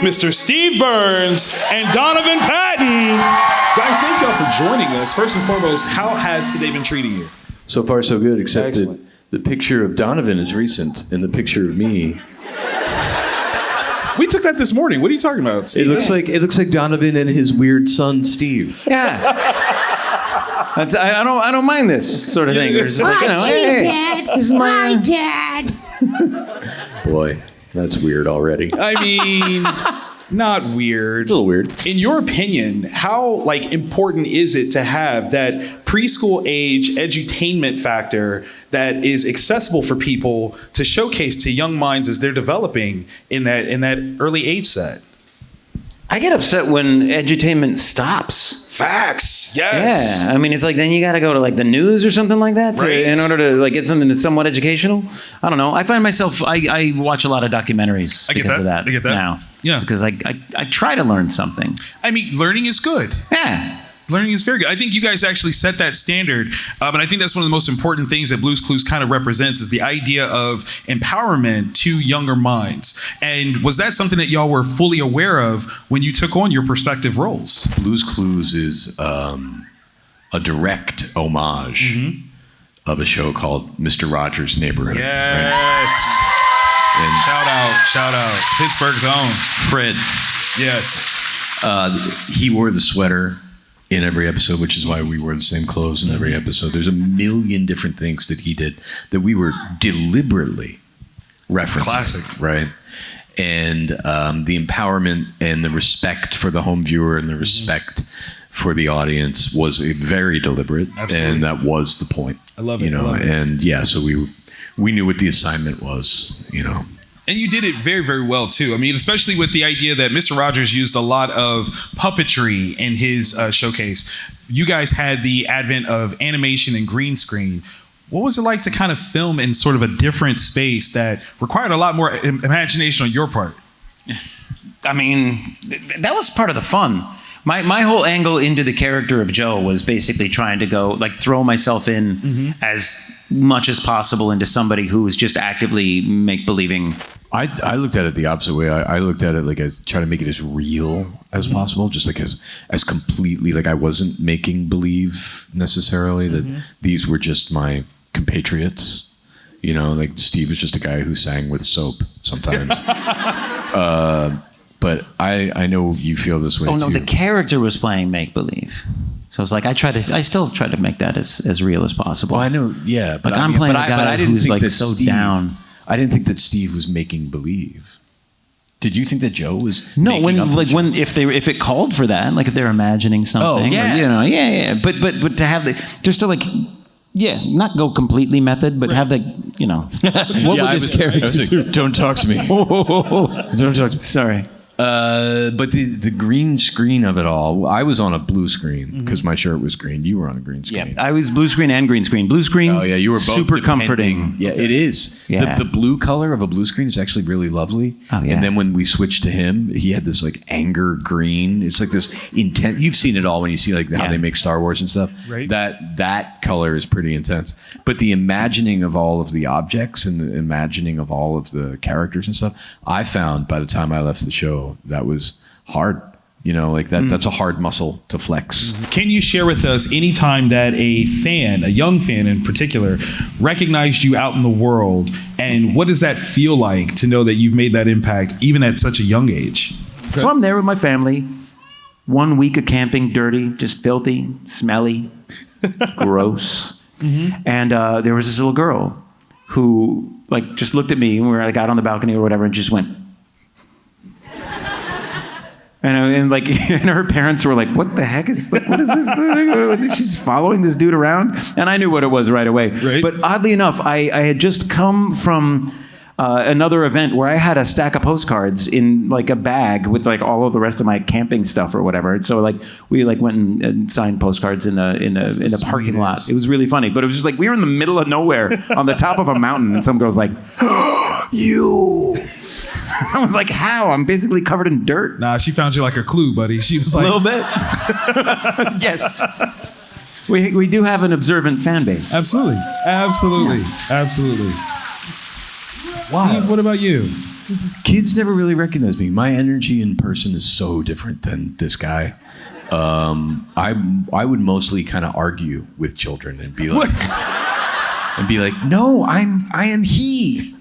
Mr. Steve Burns and Donovan Patton. Guys, thank y'all for joining us. First and foremost, how has today been treating you? So far, so good, except Excellent. that the picture of Donovan is recent, and the picture of me. We took that this morning. What are you talking about, Steve? It looks like Donovan and his weird son, Steve. Yeah. I don't mind this sort of thing. It's just like, Hi, hey, Dad. this is Hi, my... Dad. Boy, that's weird already. I mean, not weird. A little weird. In your opinion, how important is it to have that preschool age edutainment factor that is accessible for people to showcase to young minds as they're developing in that early age set? I get upset when edutainment stops. Facts. Yes. Yeah, I mean, it's like then you got to go to like the news or something like that Right. in order to like get something that's somewhat educational. I don't know. I find myself I watch a lot of documentaries I get because that. of that. I get that. now. Yeah. because I try to learn something. I mean, learning is good. Yeah. Learning is very good. I think you guys actually set that standard, but I think that's one of the most important things that Blue's Clues kind of represents is the idea of empowerment to younger minds. And was that something that y'all were fully aware of when you took on your respective roles? Blue's Clues is a direct homage of a show called Mr. Rogers' Neighborhood. Yes. Right? And Shout out. Pittsburgh's own. Fred, Yes. he wore the sweater in every episode, which is why we wore the same clothes in every episode. There's a million different things that he did that we were deliberately referencing. Classic. Right? And the empowerment and the respect for the home viewer and the respect for the audience was very deliberate. Absolutely. And that was the point. I love it. You know, I love it. and yeah, so we knew what the assignment was, you know. And you did it very, very well, too. I mean, especially with the idea that Mr. Rogers used a lot of puppetry in his showcase. You guys had the advent of animation and green screen. What was it like to kind of film in sort of a different space that required a lot more imagination on your part? I mean, that was part of the fun. My whole angle into the character of Joe was basically trying to go, like, throw myself in as much as possible into somebody who was just actively make-believing. I looked at it the opposite way. I looked at it like as trying to make it as real as possible, just like as completely, like I wasn't making believe necessarily that these were just my compatriots. You know, like Steve was just a guy who sang with soap sometimes. But I know you feel this way too. Oh, no, the character was playing make-believe. So it's like, I still try to make that as real as possible. Well, I know, yeah. But I'm playing a guy who's like so down. I didn't think that Steve was making believe. Did you think that Joe was? No, making up the show? if it called for that, like if they're imagining something, yeah. or, you know, yeah. But to have they're still like, yeah, not go completely method, but have the, you know, what would this character do? Don't talk to me. Don't talk. Sorry. But the green screen of it all, I was on a blue screen because my shirt was green. You were on a green screen. Yeah, I was blue screen and green screen. Blue screen. Oh yeah, you were both super depending. comforting. Yeah, it is. Yeah. The blue color of a blue screen is actually really lovely. Oh, yeah. And then when we switched to him, he had this like anger green. It's like this intense. You've seen it all when you see like how they make Star Wars and stuff. Right. That color is pretty intense. But the imagining of all of the objects and the imagining of all of the characters and stuff, I found by the time I left the show, that was hard. You know, like that's a hard muscle to flex. Can you share with us any time that a young fan in particular, recognized you out in the world, and what does that feel like to know that you've made that impact even at such a young age? So I'm there with my family. 1 week of camping, dirty, just filthy, smelly, gross. And there was this little girl who like just looked at me and we were like out on the balcony or whatever and just went. And her parents were like, "What the heck is? What is this? She's following this dude around." And I knew what it was right away. Right. But oddly enough, I had just come from another event where I had a stack of postcards in like a bag with like all of the rest of my camping stuff or whatever. And so like we like went and signed postcards in the parking lot. It was really funny, but it was just like we were in the middle of nowhere on the top of a mountain, and some girl's like, "You." I was like, how? I'm basically covered in dirt. Nah, she found you like a clue, buddy. She was A like, little bit. Yes. We do have an observant fan base. Absolutely. Steve, what about you? Kids never really recognize me. My energy in person is so different than this guy. I would mostly kind of argue with children and be like, no, I am he.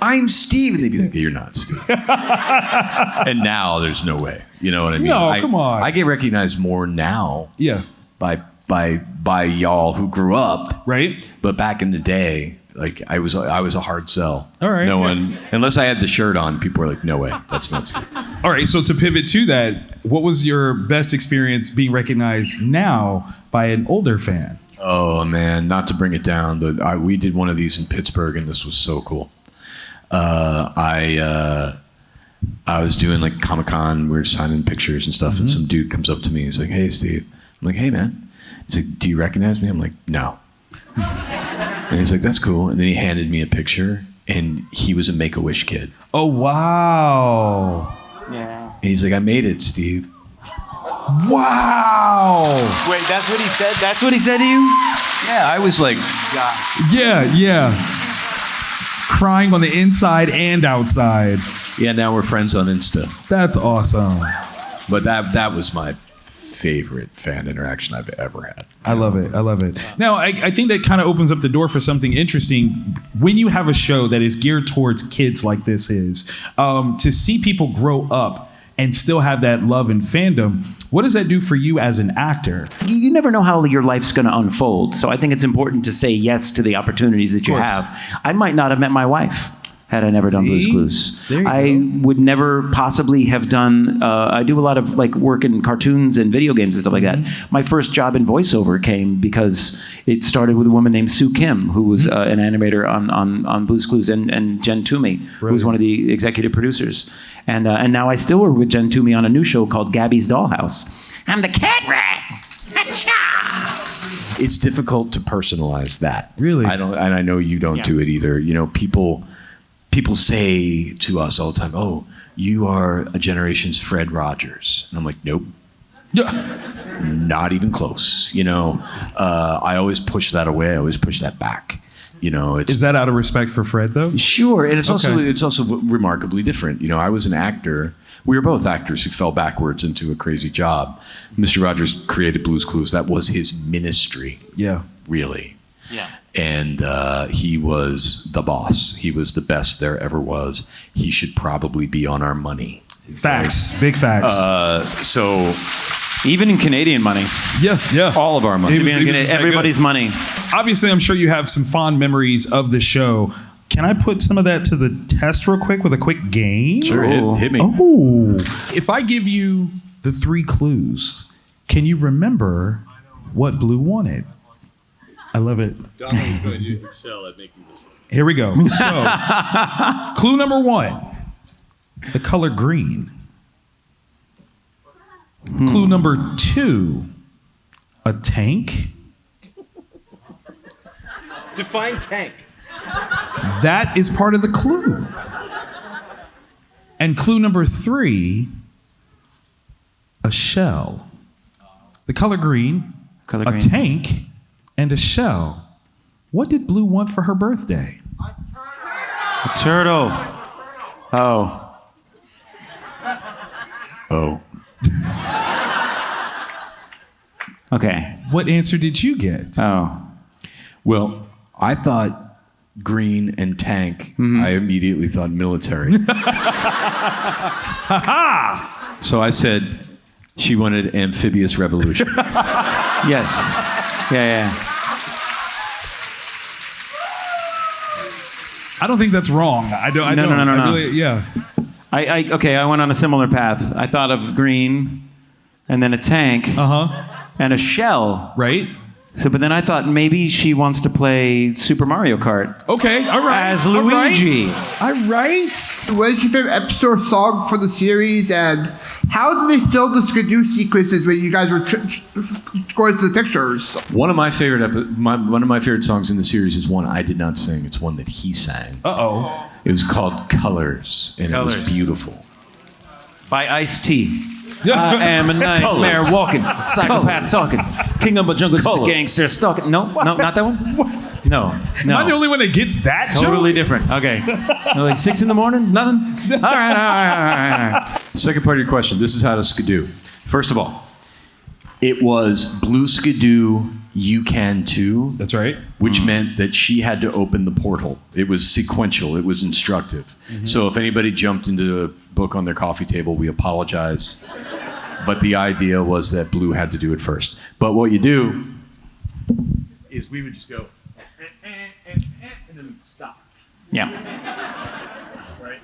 I'm Steve. And they'd be like, you're not Steve. And now there's no way. You know what I mean? No, come on. I get recognized more now. Yeah. By y'all who grew up. Right. But back in the day, like I was a hard sell. All right. No one, unless I had the shirt on, people were like, no way, that's not Steve. All right. So to pivot to that, what was your best experience being recognized now by an older fan? Oh man, not to bring it down, but we did one of these in Pittsburgh, and this was so cool. I was doing like Comic-Con, we were signing pictures and stuff, and some dude comes up to me, he's like, hey Steve. I'm like, hey man. He's like, do you recognize me? I'm like, no. And he's like, that's cool. And then he handed me a picture, and he was a Make-A-Wish kid. Oh, wow. Yeah. And he's like, I made it, Steve. Wow. Wait, that's what he said? That's what he said to you? Yeah, I was like, Yeah. Crying on the inside and outside. yeah, now we're friends on Insta. That's awesome. But that was my favorite fan interaction I've ever had. I love it. Now, I think that kind of opens up the door for something interesting. When you have a show that is geared towards kids like this is, to see people grow up and still have that love and fandom, what does that do for you as an actor? You never know how your life's going to unfold. So I think it's important to say yes to the opportunities that you course. have. I might not have met my wife had I never done Blue's See? Clues. There you I go. would never possibly have done, I do a lot of like work in cartoons and video games and stuff like that. My first job in voiceover came because it started with a woman named Sue Kim, who was an animator on Blue's Clues, and Jen Toomey, who was one of the executive producers. And now I still work with Jen Toomey on a new show called Gabby's Dollhouse. I'm the cat rat. Achoo! It's difficult to personalize that. Really? I don't, and I know you don't do it either. You know, people say to us all the time, "Oh, you are a generation's Fred Rogers," and I'm like, "Nope, not even close." You know, I always push that away. I always push that back. You know, Is that out of respect for Fred, though? Sure, and it's Okay. also remarkably different. You know, I was an actor. We were both actors who fell backwards into a crazy job. Mr. Rogers created Blue's Clues. That was his ministry, Yeah. really. Yeah. And he was the boss. He was the best there ever was. He should probably be on our money. Facts. Big facts. So Even in Canadian money. yeah. all of our money. He was just that Everybody's money. Obviously, I'm sure you have some fond memories of the show. Can I put some of that to the test real quick with a quick game? Sure, hit me. Oh. If I give you the 3 clues, can you remember what Blue wanted? I love it. Donald's going to excel at making this one. Here we go. So, clue number 1, the color green. Clue number 2, a tank. Define tank. That is part of the clue. And clue number 3, a shell. The color green, Color a green. tank, and a shell. What did Blue want for her birthday? A turtle. Oh. Oh. Okay. What answer did you get? Oh. Well, I thought green and tank. I immediately thought military. So I said she wanted amphibious revolution. Yes. Yeah. I don't think that's wrong. I don't. No. I really, yeah. I went on a similar path. I thought of green, and then a tank, and a shell. Right. So, but then I thought maybe she wants to play Super Mario Kart. Okay. All right. As all right. Luigi. All right. What is your favorite episode or song for the series, and how did they film the skidoo sequences when you guys were going through the pictures? One of my favorite songs in the series is one I did not sing. It's one that he sang. Uh-oh. It was called Colors, and it was Colors. beautiful. By Ice-T. I am a nightmare walking, psychopath talking, king of a jungle, just a gangster stalking. No, not that one. No. Am I the only one that gets that Totally joke? different. Okay. Like 6 in the morning? Nothing? All right. Second part of your question. This is how to skidoo. First of all, it was Blue Skidoo, You Can Too. That's right. Which meant that she had to open the portal. It was sequential. It was instructive. So if anybody jumped into a book on their coffee table, we apologize. But the idea was that Blue had to do it first. But what you do is we would just go, and then we'd stop. Yeah. Right?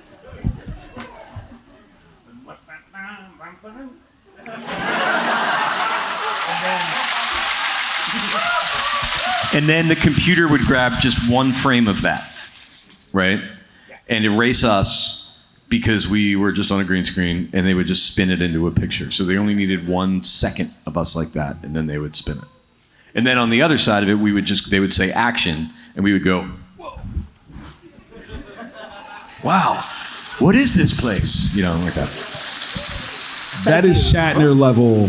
And then the computer would grab just one frame of that, right? And erase us because we were just on a green screen, and they would just spin it into a picture. So they only needed 1 second of us like that, and then they would spin it. And then on the other side of it, they would say action, and we would go, whoa. Wow, what is this place? You know, like that. That is Shatner level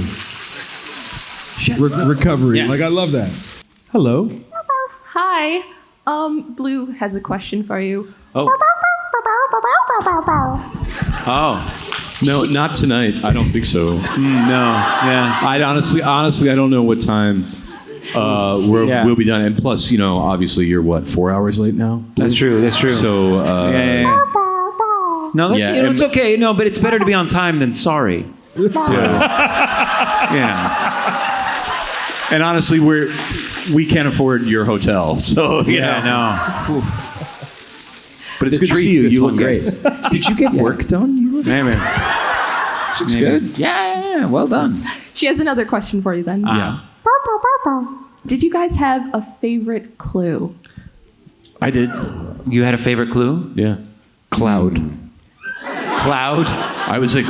recovery. Yeah. Like, I love that. Hello. Hi. Blue has a question for you. Oh. No, not tonight. I don't think so. No. Yeah. I honestly, I don't know what time we'll be done. And plus, you know, obviously, you're what, 4 hours late now? That's true. So, Yeah. No, that's, Yeah, you know, and- it's okay. No, but it's better to be on time than sorry. Yeah. and honestly, we can't afford your hotel, so you know. No. But it's The good to see treats you. this You look one great. gets. Did you get work done? You look Maybe. looks good. Yeah. Well done. She has another question for you then. Yeah. Did you guys have a favorite clue? I did. You had a favorite clue? Yeah. Cloud. Cloud. I was like,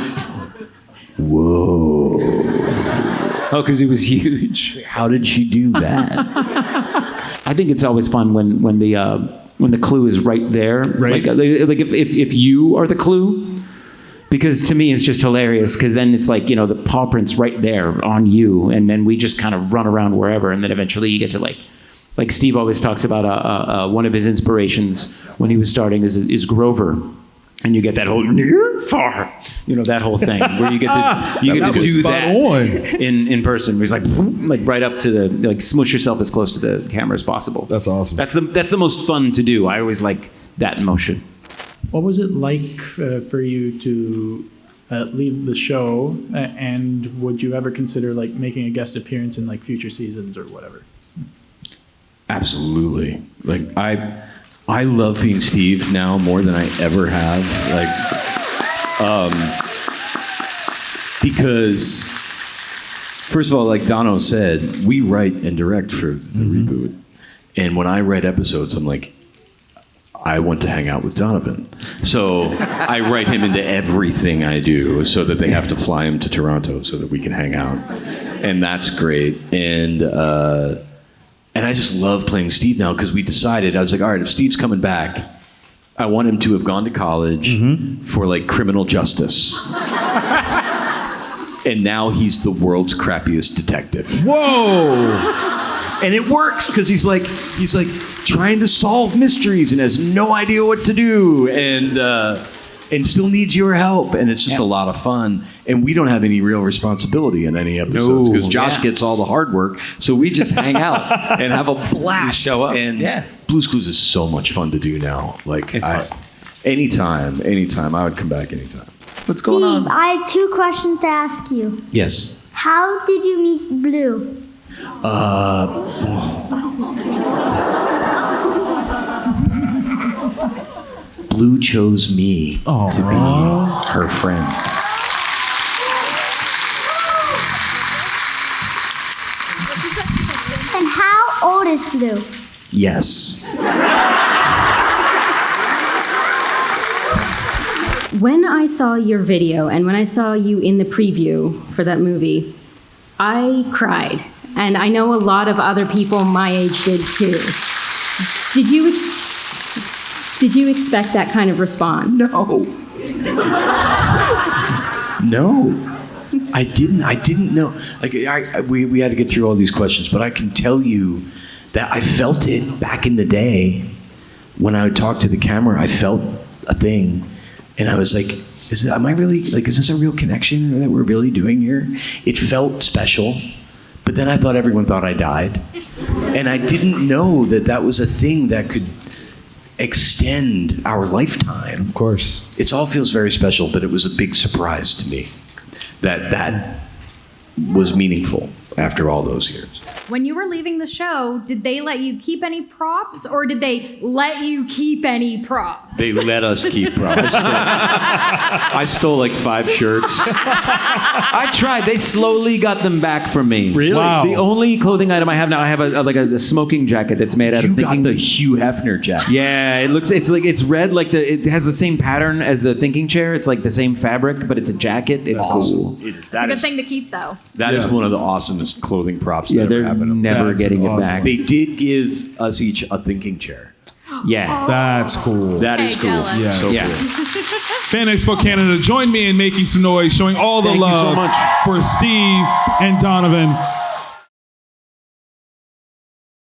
Oh, because he was huge. how did she do that? I think it's always fun when the clue is right there. Right. Like if you are the clue, because to me it's just hilarious. Because then it's like, you know, the paw print's right there on you, and then we just kind of run around wherever, and then eventually you get to like Steve always talks about one of his inspirations when he was starting is Grover. And you get that whole near far, you know, that whole thing where you get to do spot that on. in person. Where it's like right up to the, like, smush yourself as close to the camera as possible. That's awesome. That's the most fun to do. I always like that motion. What was it like for you to leave the show, and would you ever consider like making a guest appearance in like future seasons or whatever? Absolutely. Like I love being Steve now more than I ever have. Like, because first of all, like Dono said, we write and direct for the reboot, and when I write episodes, I'm like, I want to hang out with Donovan, so I write him into everything I do, so that they have to fly him to Toronto so that we can hang out, and that's great. And I just love playing Steve now because we decided, I was like, all right, if Steve's coming back, I want him to have gone to college for like criminal justice. And now he's the world's crappiest detective. Whoa! And it works because he's like trying to solve mysteries and has no idea what to do and still needs your help. And it's just a lot of fun. And we don't have any real responsibility in any episodes because Josh gets all the hard work. So we just hang out and have a blast. Show up. And Blue's Clues is so much fun to do now. Like, It's fun. Anytime. I would come back anytime. What's going on? Steve, I have 2 questions to ask you. Yes. How did you meet Blue? Blue chose me to be her friend. And how old is Blue? Yes. When I saw your video and when I saw you in the preview for that movie, I cried. And I know a lot of other people my age did too. Did you expect that kind of response? No. No. I didn't know. Like we had to get through all these questions, but I can tell you that I felt it back in the day when I would talk to the camera. I felt a thing, and I was like, is this a real connection that we're really doing here? It felt special, but then I thought everyone thought I died, and I didn't know that was a thing that could extend our lifetime. Of course. It all feels very special, but it was a big surprise to me that was meaningful after all those years. When you were leaving the show, did they let you keep any props, or did they let you keep any props? They let us keep props. I stole like 5 shirts. I tried. They slowly got them back from me. Really? Wow. The only clothing item I have now, I have a smoking jacket that's made out of You got thinking. the Hugh Hefner jacket. Yeah, it's red, like it has the same pattern as the thinking chair. It's like the same fabric, but it's a jacket. It's cool. It's a good thing to keep, though. That is one of the awesomest clothing props that ever they're happened. never That's getting awesome. it back. They did give us each a thinking chair. Yeah. That's cool. That is Okay, cool. jealous. Yeah. So Yeah. cool. Fan Expo Canada, join me in making some noise, showing all the Thank you so love much. for Steve and Donovan.